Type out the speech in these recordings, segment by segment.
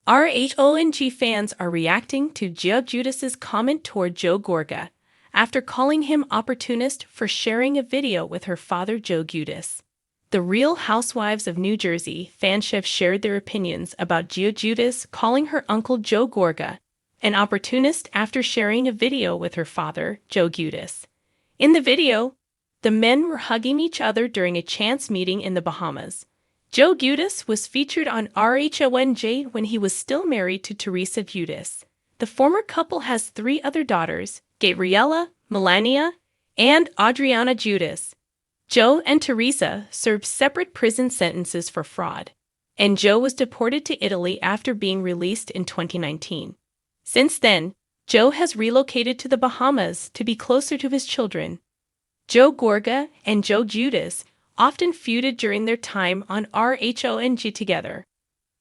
RHONJ fans are reacting to Giudice's comment toward Joe Gorga after calling him opportunist for sharing a video with her father Joe Giudice. The Real Housewives of New Jersey fanship shared their opinions about Giudice calling her uncle Joe Gorga an opportunist after sharing a video with her father Joe Giudice. In the video, the men were hugging each other during a chance meeting in the Bahamas. Joe Giudice was featured on RHONJ when he was still married to Teresa Giudice. The former couple has 3 other daughters, Gabriella, Melania, and Adriana Giudice. Joe and Teresa served separate prison sentences for fraud, and Joe was deported to Italy after being released in 2019. Since then, Joe has relocated to the Bahamas to be closer to his children. Joe Gorga and Joe Giudice often feuded during their time on RHONJ together.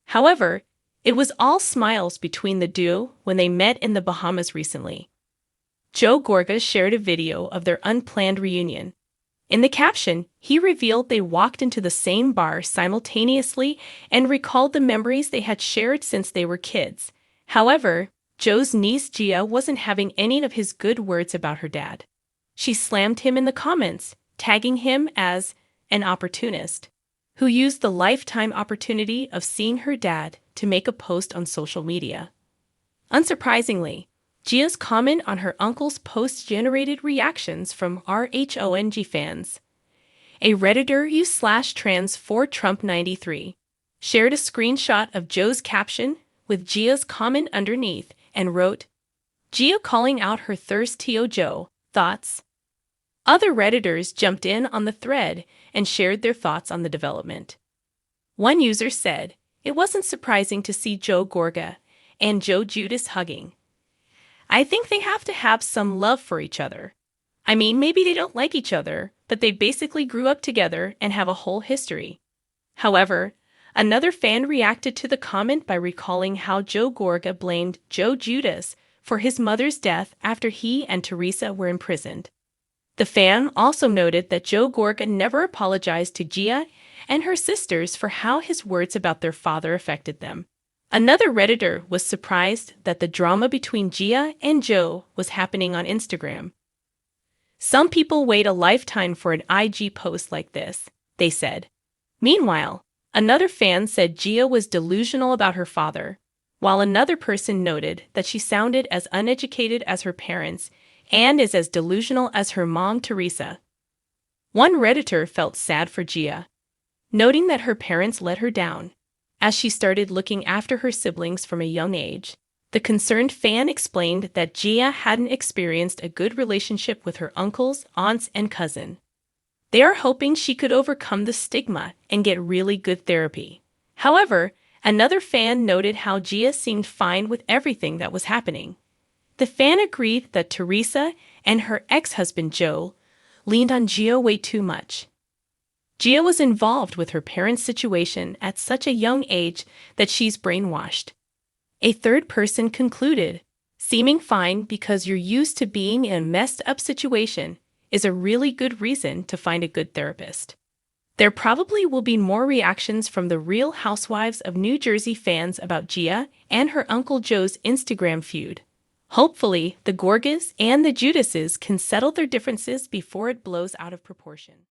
However, it was all smiles between the duo when they met in the Bahamas recently. Joe Gorga shared a video of their unplanned reunion. In the caption, he revealed they walked into the same bar simultaneously and recalled the memories they had shared since they were kids. However, Joe's niece Gia wasn't having any of his good words about her dad. She slammed him in the comments, tagging him as an opportunist who used the lifetime opportunity of seeing her dad to make a post on social media. Unsurprisingly, Gia's comment on her uncle's post generated reactions from RHONJ fans. A Redditor u/trans4trump93 shared a screenshot of Joe's caption with Gia's comment underneath and wrote, "Gia calling out her thirst to Joe, thoughts?" Other Redditors jumped in on the thread and shared their thoughts on the development. One user said, "It wasn't surprising to see Joe Gorga and Joe Giudice hugging. I think they have to have some love for each other. I mean, maybe they don't like each other, but they basically grew up together and have a whole history." However, another fan reacted to the comment by recalling how Joe Gorga blamed Joe Giudice for his mother's death after he and Teresa were imprisoned. The fan also noted that Joe Gorga never apologized to Gia and her sisters for how his words about their father affected them. Another Redditor was surprised that the drama between Gia and Joe was happening on Instagram. "Some people wait a lifetime for an IG post like this," they said. Meanwhile, another fan said Gia was delusional about her father, while another person noted that she sounded as uneducated as her parents and is as delusional as her mom, Teresa. One Redditor felt sad for Gia, noting that her parents let her down as she started looking after her siblings from a young age. The concerned fan explained that Gia hadn't experienced a good relationship with her uncles, aunts, and cousin. They are hoping she could overcome the stigma and get really good therapy. However, another fan noted how Gia seemed fine with everything that was happening. The fan agreed that Teresa and her ex-husband Joe leaned on Gia way too much. Gia was involved with her parents' situation at such a young age that she's brainwashed. A third person concluded, "Seeming fine because you're used to being in a messed-up situation is a really good reason to find a good therapist." There probably will be more reactions from the Real Housewives of New Jersey fans about Gia and her Uncle Joe's Instagram feud. Hopefully, the Gorgas and the Giudices can settle their differences before it blows out of proportion.